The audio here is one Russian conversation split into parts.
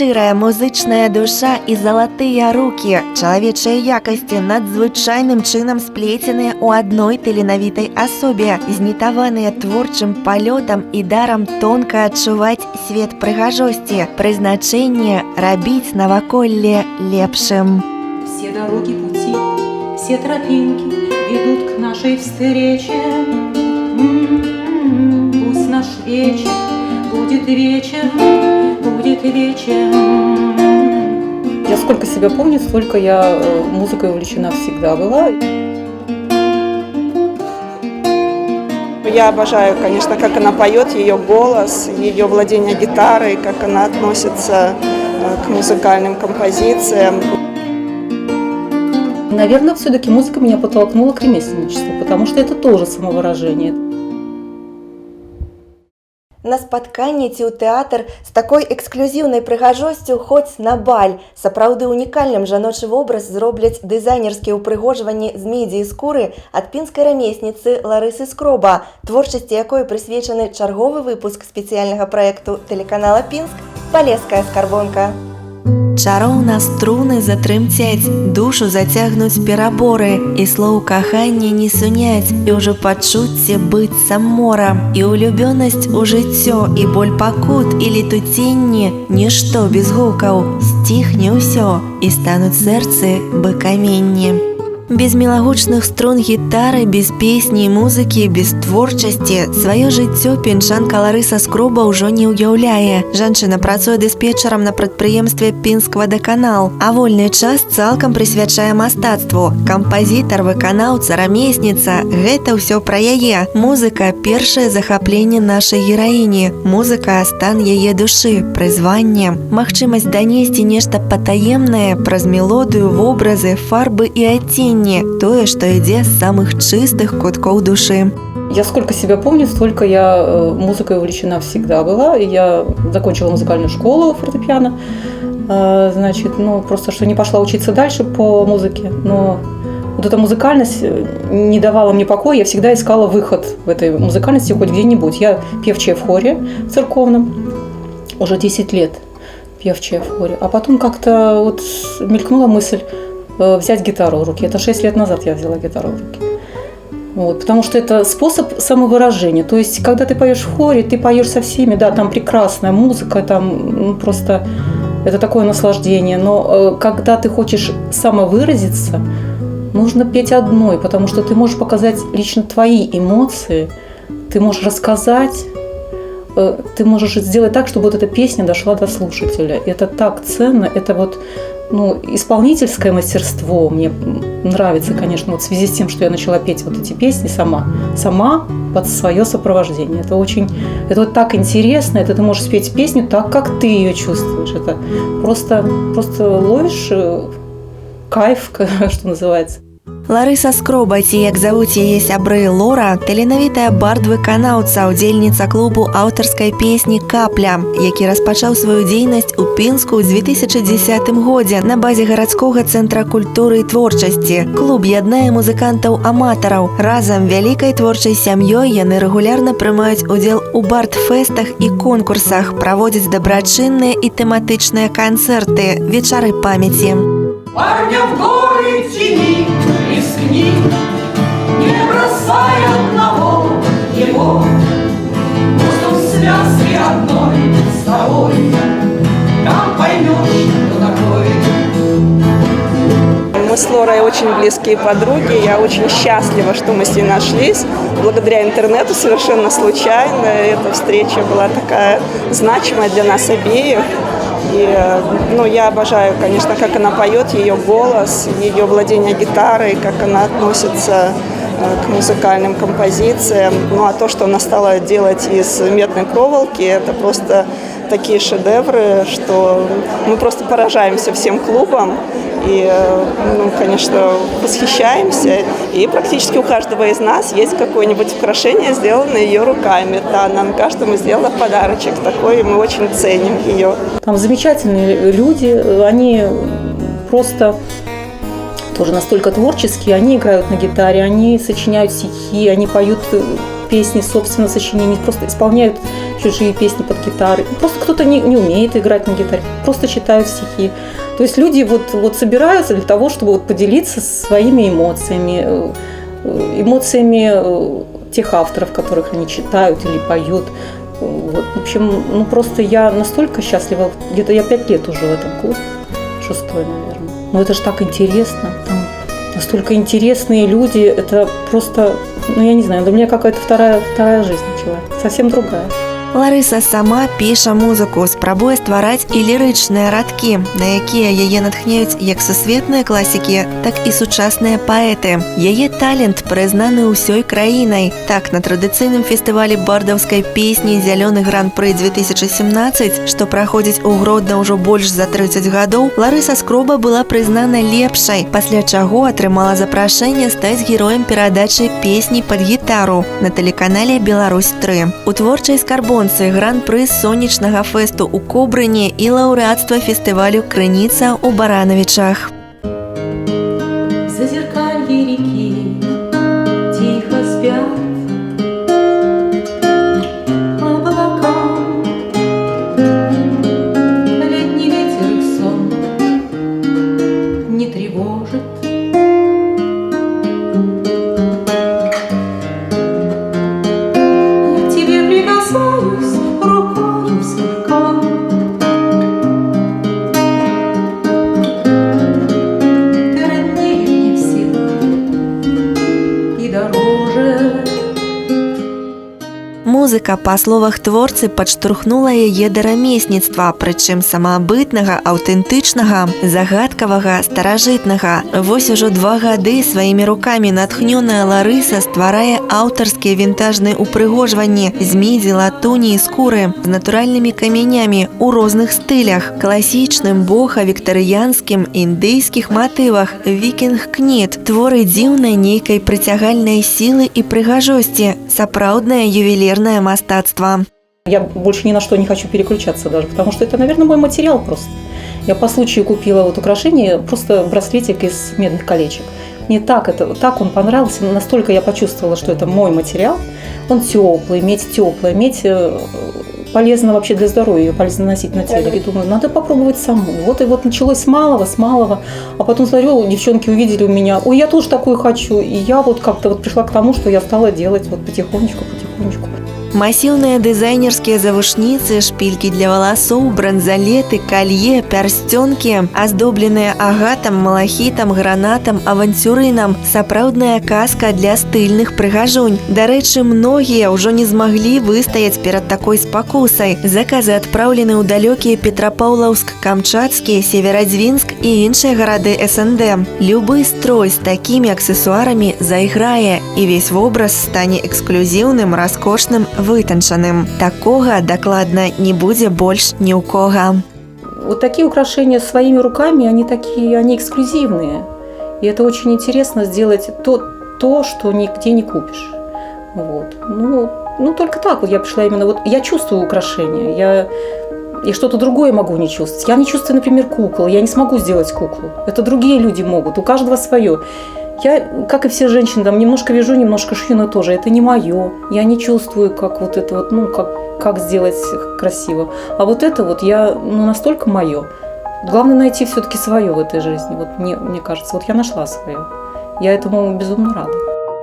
Шчырая музычная душа і залатыя рукі, чалавечыя якасці надзвычайным чынам сплеценыя ў адной таленавітай асобе, знітаваныя творчым палётам і дарам тонка адчуваць свет прыгажосці, прызначэнне рабіць наваколле лепшым. Все дороги пути, все тропинки ведут к нашей встрече. Пусть наш вечер будет вечером, будет вечером. Я сколько себя помню, столько я музыкой увлечена всегда была. Я обожаю, конечно, как она поет, ее голос, ее владение гитарой, как она относится к музыкальным композициям. Наверное, все-таки музыка меня подтолкнула к ремесленничеству, потому что это тоже самовыражение. На спатканні ці ў тэатр з такой эксклюзіўнай прыгажосцю хоць на баль. Сапраўды унікальным жаночы вобраз зробляць дызайнерскія ўпрыгожванні з медзі і скуры ад пінскай рамесніцы Ларысы Скроба, творчасці якой прысвечаны чарговы выпуск спецыяльнага праекту тэлеканала Пінск «Палеская скарбонка». Чароўна струны затрымцяць, душу зацягнуць пераборы, і слоў кахання не суняць, і ўжо пачуцце быццам мора, і улюбёнасць у жыццё, і боль пакут, і летуценне, нішто без гукаў, сціхне ўсё, і стануць сэрцы бы каменне. Без мілагучных струн гітары, без песні і музыкі, без творчасці сваё жыццё пінчанка Ларыса Скроба ўжо не ўяўляе. Жанчына працуе дыспетчарам на прадпрыемстве Пінсквадаканал, а вольны час цалкам прысвячае мастацтву. Кампазітар, выканаўца, рамесніца – гэта ўсё пра яе. Музыка – першае захапленне нашай гераіні. Музыка – стан яе душы, прызванне. Магчымасць данесці нешта патаемнае праз мелодыю, вобразы, фарбы і адценні. Тое, што ідзе з самых чыстых куткоў душы. Я сколько себя помню, столько я музыкой увлечена всегда была. Я закончила музыкальную школу фортепиано. Значит, просто что не пошла учиться дальше по музыке. Но вот эта музыкальность не давала мне покоя. Я всегда искала выход в этой музыкальности хоть где-нибудь. Я певчая в хоре церковном. Уже 10 лет певчая в хоре. А потом как-то вот мелькнула мысль взять гитару в руки. Это 6 лет назад я взяла гитару в руки. Вот, потому что это способ самовыражения. То есть, когда ты поешь в хоре, ты поешь со всеми, да, там прекрасная музыка, там просто это такое наслаждение. Но когда ты хочешь самовыразиться, нужно петь одной, потому что ты можешь показать лично твои эмоции, ты можешь рассказать, ты можешь сделать так, чтобы вот эта песня дошла до слушателя. Это так ценно, это вот исполнительское мастерство мне нравится, конечно, вот в связи с тем, что я начала петь вот эти песни сама под свое сопровождение. Это вот так интересно, это ты можешь спеть песню так, как ты ее чувствуешь. Это просто ловишь кайф, что называется. Ларыса Скроба, ці як завуць яе сябры Лора, таленавітая бард-выканаўца, удзельніца клубу аўтарскай песні «Капля», які распачаў сваю дзейнасць у Пінску ў 2010 годзе на базе гарадскога цэнтра культуры і творчасці. Клуб яднае музыкантаў-аматараў. Разам вялікай творчай сям'ёй яны рэгулярна прымаюць удзел у бард-фэстах і конкурсах, праводзяць дабрачынныя і тэматычныя канцэрты, вечары памяці. Парня в горы тяни, рискни, не бросай одного его. Пусть он в связке одной с тобой, там поймешь, кто такой. Мы с Лорой очень близкие подруги, я очень счастлива, что мы с ней нашлись. Благодаря интернету совершенно случайно эта встреча была такая значимая для нас обеих. И, я обожаю, конечно, как она поет, ее голос, ее владение гитарой, как она относится к музыкальным композициям. А то, что она стала делать из медной проволоки, это просто такие шедевры, что мы просто поражаемся всем клубом. И, конечно, восхищаемся. И практически у каждого из нас есть какое-нибудь украшение, сделанное ее руками. Да, нам каждому сделала подарочек такой, и мы очень ценим ее. Там замечательные люди, они просто тоже настолько творческие. Они играют на гитаре, они сочиняют стихи, они поют песни собственного сочинения, просто исполняют чужие песни под гитары. Просто кто-то не умеет играть на гитаре, просто читают стихи. То есть люди вот собираются для того, чтобы вот поделиться своими эмоциями тех авторов, которых они читают или поют. Вот. В общем, просто я настолько счастлива, где-то я 5 лет уже в этом клубе, 6-й, наверное. Но это же так интересно, там настолько интересные люди, это просто, я не знаю, для меня какая-то вторая жизнь начала, совсем другая. Ларыса сама піша музыку, спрабуе ствараць і лірычныя радкі, на якія яе натхняюць як сусветныя класікі, так і сучасныя паэты. Яе талент прызнаны ўсёй краінай. Так, на традыцыйным фестывалі бардаўскай песні «Зялёны гран-пры 2017», што праходзіць у Гродна ўжо больш за 30 гадоў, Ларыса Скроба была прызнана лепшай, пасля чаго атрымала запрашэнне стаць героем перадачы песні пад гітару на тэлеканале «Беларусь-3». У творчай скарбонцы гран-пры сонечнага фэсту ў Кобрыне і лаўрэатства фестывалю «Крыніца» у Баранавічах. Зазеркалье реки тихо спят, облака, летний ветер их сон не тревожит. Я к тебе прикасаюсь рукою слегка, ты роднее мне всех и дороже. Музыка, па словах творцы, падштурхнула яе да рамесніцтва, прычым самаабытнага, аўтэнтычнага, загадкавага, старажытнага. Вось ужо 2 гады сваімі рукамі натхнёная Ларыса стварае аўтарскія вінтажныя упрыгожванні з мідзі, латуні і скуры з натуральнымі камянямі ў розных стылях: класічным, боха, віктарыянскім, індыйскіх матывах, вікінг-кніт. Творы дзіўнай нейкай прыцягальнай сілы і прыгажосці, сапраўднае ювелірнае мастацтва. Я больше ни на что не хочу переключаться даже, потому что это, наверное, мой материал просто. Я по случаю купила украшение, просто браслетик из медных колечек. Мне так он понравился, настолько я почувствовала, что это мой материал. Он теплый, медь полезно вообще для здоровья, ее полезно носить на теле. И думаю, надо попробовать саму. Вот началось с малого, а потом смотрю, девчонки увидели у меня, ой, я тоже такую хочу. И я как-то пришла к тому, что я стала делать потихонечку. Масіўныя дызайнерскія завушніцы, шпількі для валасоў, бранзалеты, калье, пярсцёнкі, аздобленыя агатам, малахітам, гранатам, аванцюрынам. Сапраўдная казка для стыльных прыгажунь. Дарэчы, многія ўжо не змаглі выстаяць перад такой спакусай. Заказы адпраўлены ў далёкія Петрапаўлаўск, Камчатскі, Северадзвінск і іншыя гарады СНД. Любы строй з такімі аксесуарамі зайграе, і весь вобраз стане эксклюзіўным, раскошным, вытанчаным. Такога дакладна не будзе больш ні ў кого. Вот такие украшения своими руками, они эксклюзивные. И это очень интересно сделать то, что нигде не купишь. Вот. Ну, только так вот я пришла именно. Я чувствую украшения, я что-то другое могу не чувствовать. Я не чувствую, например, куклу, я не смогу сделать куклу. Это другие люди могут, у каждого свое. Я, как и все женщины, немножко вяжу, немножко шью, но тоже это не мое. Я не чувствую, как как сделать красиво. А вот это я, настолько мое. Главное найти все-таки свое в этой жизни. Мне кажется, я нашла свое. Я этому безумно рада.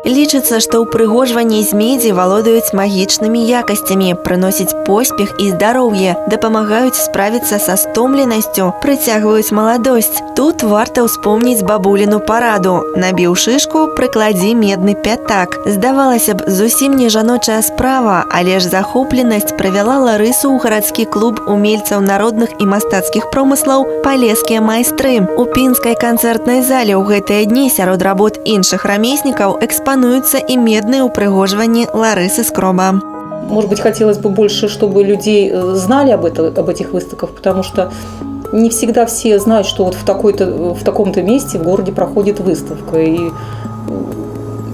Лічыцца, што ўпрыгожванні з медзі валодаюць магічнымі якасцямі, прыносяць поспех і здароўе, дапамагаюць справіцца са стомленасцю, прыцягваюць маладосць. Тут варта ўспомніць бабуліну параду. Набіў шышку, прыкладзі медны пятак. Здавалася б, зусім не жаночая справа, але ж захопленасць правяла Ларысу ў гарадскі клуб умельцаў народных і мастацкіх промыслаў «Палескія майстры». У пінскай канцэртнай зале ў гэтыя дні сярод работ іншых рамеснікаў экспануются и медные упрыгожванні Ларысы Скроба. Может быть, хотелось бы больше, чтобы людей знали об этих выставках, потому что не всегда все знают, что в таком-то месте в городе проходит выставка. И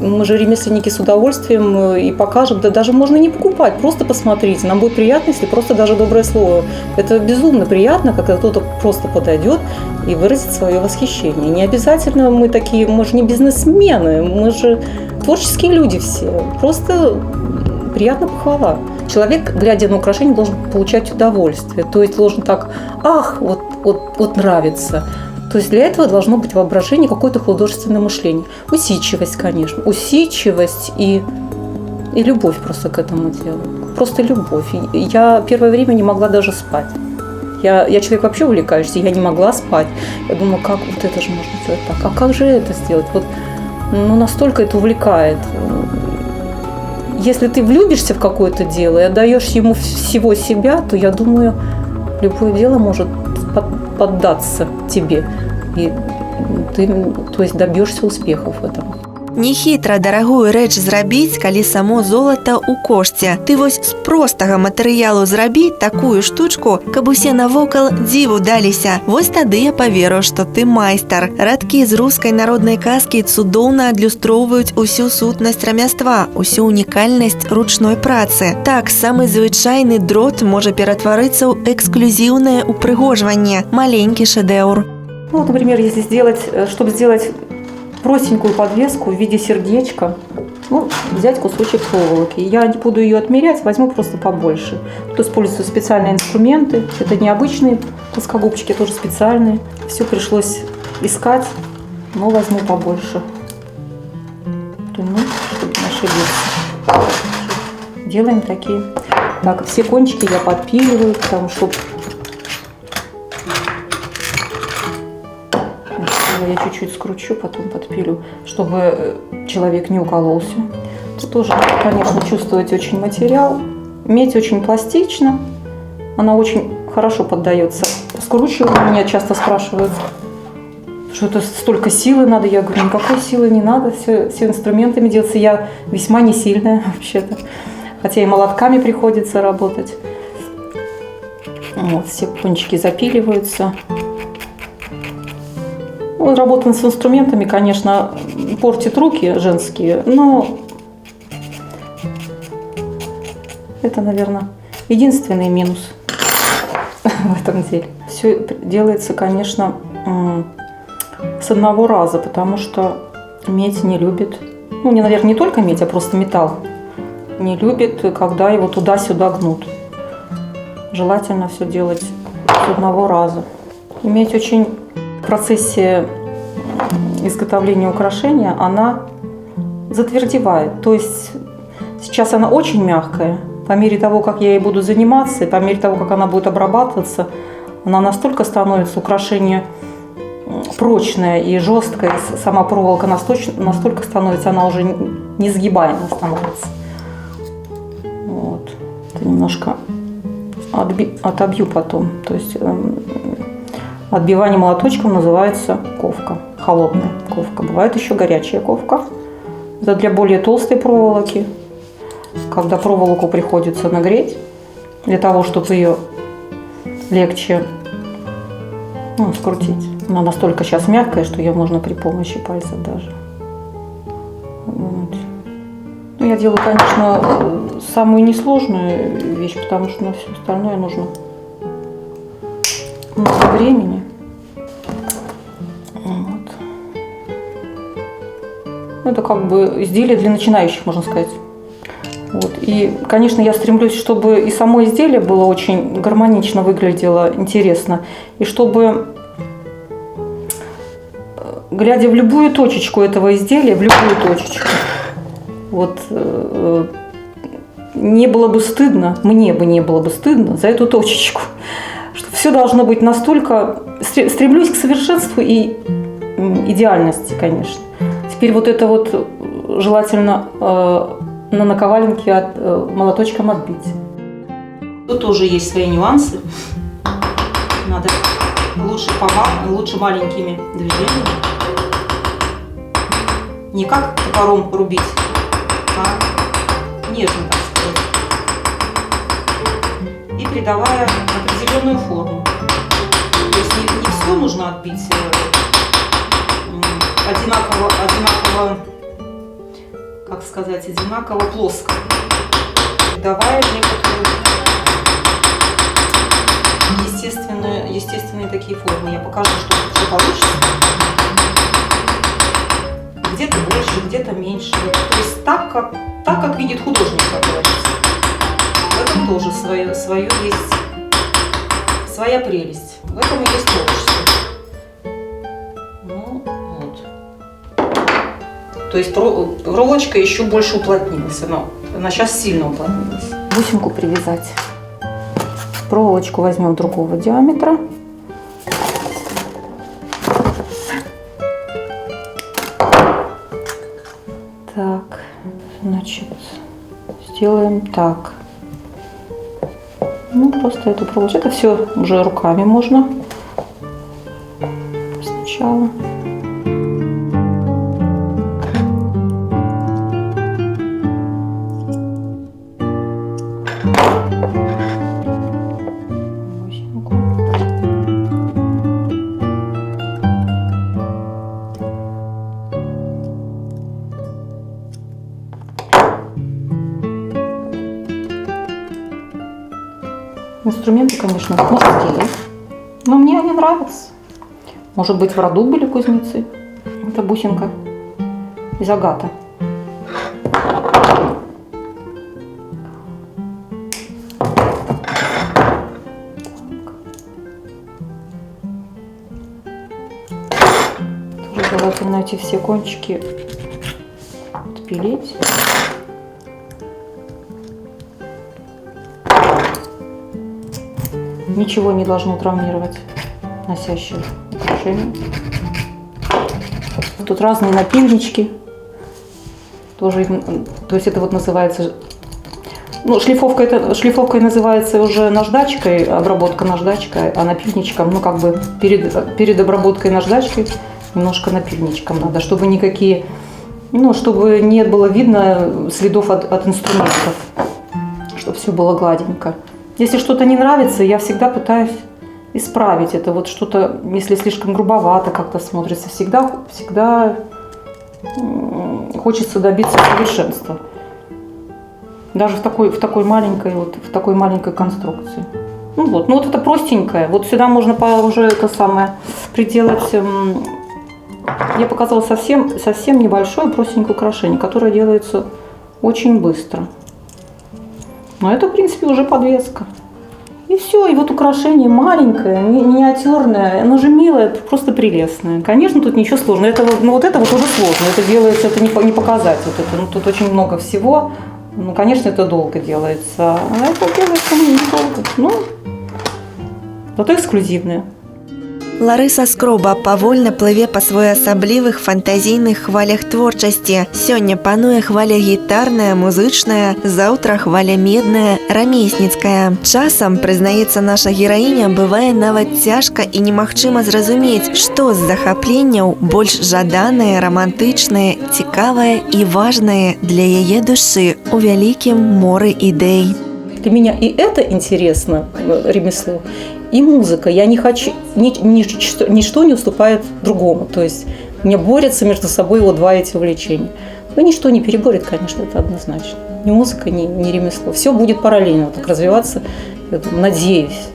мы же ремесленники с удовольствием и покажем, да даже можно не покупать, просто посмотрите. Нам будет приятно, если просто даже доброе слово. Это безумно приятно, когда кто-то просто подойдет и выразит свое восхищение. Не обязательно мы же не бизнесмены, мы же творческие люди все. Просто приятная похвала. Человек, глядя на украшение, должен получать удовольствие. То есть должен так, ах, вот нравится. То есть для этого должно быть воображение, какое-то художественное мышление. Усидчивость, конечно. Усидчивость и любовь просто к этому делу. Просто любовь. Я первое время не могла даже спать. Я человек вообще увлекающийся, я не могла спать. Я думала, как вот это же можно сделать так, а как же это сделать? Вот, настолько это увлекает. Если ты влюбишься в какое-то дело и отдаешь ему всего себя, то, я думаю, любое дело может поддаться тебе. И ты, то есть, добьешься успехов в этом. Нехітра дарагую рэч зрабіць, калі само золата ў кошце. Ты вось з простага матэрыялу зрабі такую штучку, каб усе навокал дзіву даліся. Вось тады я паверу, што ты майстар. Радкі з рускай народнай казкі цудоўна адлюстроўваюць усю сутнасць рамяства, усю унікальнасць ручной працы. Так, самы звычайны дрот можа ператварыцца ў эксклюзіўнае упрыгожванне, маленькі шэдэўр. Ну, вот, например, если чтобы сделать простенькую подвеску в виде сердечка, взять кусочек проволоки. Я не буду ее отмерять, возьму просто побольше. Тут используются специальные инструменты. Это необычные плоскогубчики, тоже специальные. Все пришлось искать, но возьму побольше. Чтобы не ошибиться. Делаем такие. Так, все кончики я подпиливаю, потому что я чуть-чуть скручу, потом подпилю, чтобы человек не укололся. Тут тоже, конечно, чувствовать очень материал. Медь очень пластична, она очень хорошо поддается скручиванию. Меня часто спрашивают, что это столько силы надо. Я говорю, никакой силы не надо, все инструментами делается. Я весьма не сильная вообще-то, хотя и молотками приходится работать. Вот, все кончики запиливаются. Работа с инструментами, конечно, портит руки женские, но это, наверное, единственный минус в этом деле. Все делается, конечно, с одного раза, потому что медь не любит, наверное, не только медь, а просто металл, не любит, когда его туда-сюда гнут. Желательно все делать с одного раза. И медь очень... В процессе изготовления украшения она затвердевает. То есть сейчас она очень мягкая. По мере того, как я ей буду заниматься, и по мере того, как она будет обрабатываться, она настолько становится украшение прочное и жесткое, и сама проволока настолько становится, она уже несгибаемой становится. Вот. Это немножко отобью потом. То есть отбивание молоточком называется ковка, холодная ковка. Бывает еще горячая ковка. Это для более толстой проволоки, когда проволоку приходится нагреть, для того, чтобы ее легче скрутить. Она настолько сейчас мягкая, что ее можно при помощи пальцев даже. Вот. Я делаю, конечно, самую несложную вещь, потому что на все остальное нужно много времени. Вот. Это как бы изделие для начинающих, можно сказать. Вот. И, конечно, я стремлюсь, чтобы и само изделие было очень гармонично выглядело, интересно. И чтобы, глядя в любую точечку этого изделия, в любую точечку, вот, не было бы стыдно, мне бы не было бы стыдно за эту точечку. Что все должно быть настолько... Стремлюсь к совершенству и идеальности, конечно. Теперь вот это вот желательно на наковаленке молоточком отбить. Тут тоже есть свои нюансы. Надо лучше маленькими движениями. Не как топором рубить, а нежно, так сказать. И придавая определенную форму. То есть не все нужно отбить одинаково, как сказать, одинаково плоско. Придавая некоторые естественные такие формы. Я покажу, что получится. Где-то больше, где-то меньше. То есть так, как видит художник, как говорится. этом тоже свое есть, своя прелесть. В этом и есть творчество. Ну, вот. То есть проволочка еще больше уплотнилась. Она сейчас сильно уплотнилась. Бусинку привязать. Проволочку возьмем другого диаметра. Так, значит, сделаем так. Ну, просто эту проволочку. Это все уже руками можно сначала. Бусинку. Инструменты, конечно, мужские, но мне они нравятся. Может быть, в роду были кузнецы. Это бусинка из агата. Тоже желательно эти все кончики отпилить. Ничего не должно травмировать носящее украшение. Тут разные напильнички. Тоже, то есть это вот называется, ну, шлифовкой называется уже наждачкой, обработка наждачкой, а напильничком, ну, как бы перед обработкой наждачкой немножко напильничком надо, чтобы никакие, ну, чтобы не было видно следов от инструментов, чтобы все было гладенько. Если что-то не нравится, я всегда пытаюсь исправить это. Вот что-то, если слишком грубовато как-то смотрится, всегда хочется добиться совершенства. Даже в такой маленькой конструкции. Ну вот это простенькое. Вот сюда можно уже это самое приделать. Я показала совсем небольшое простенькое украшение, которое делается очень быстро. Но это, в принципе, уже подвеска. И все, и вот украшение маленькое, миниатюрное, оно же милое, просто прелестное. Конечно, тут ничего сложного. Это уже сложно. Это делается, это не показать. Вот это, ну, тут очень много всего. Ну, конечно, это долго делается. А это делается недолго. Ну, зато эксклюзивное. Ларыса Скроба павольна плыве па своеасаблівых фантазійных хвалях творчасці. Сёння пануе хваля гітарная, музычная, заўтра хваля медная, рамесніцкая. Часам, прызнаецца наша гераіня, бывае нават цяжка і немагчыма зразумець, што з захапленняў больш жаданае, рамантычнае, цікавае і важнае для яе душы у вялікім моры ідэй. Для меня и это интересно, ремесло, и музыка. Я не хочу, ничто не уступает другому. То есть у меня борются между собой вот два эти увлечения. Но ничто не переборет, конечно, это однозначно. Ни музыка, ни ремесло. Все будет параллельно так развиваться, я думаю, надеюсь.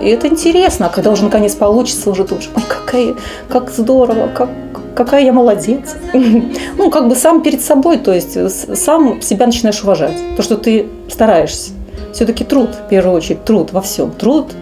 И это интересно, а когда уже наконец получится, уже думаешь, ой, как здорово, какая я молодец. Ну, как бы сам перед собой, то есть сам себя начинаешь уважать. То, что ты стараешься. Все-таки труд, в первую очередь, труд во всем. Труд.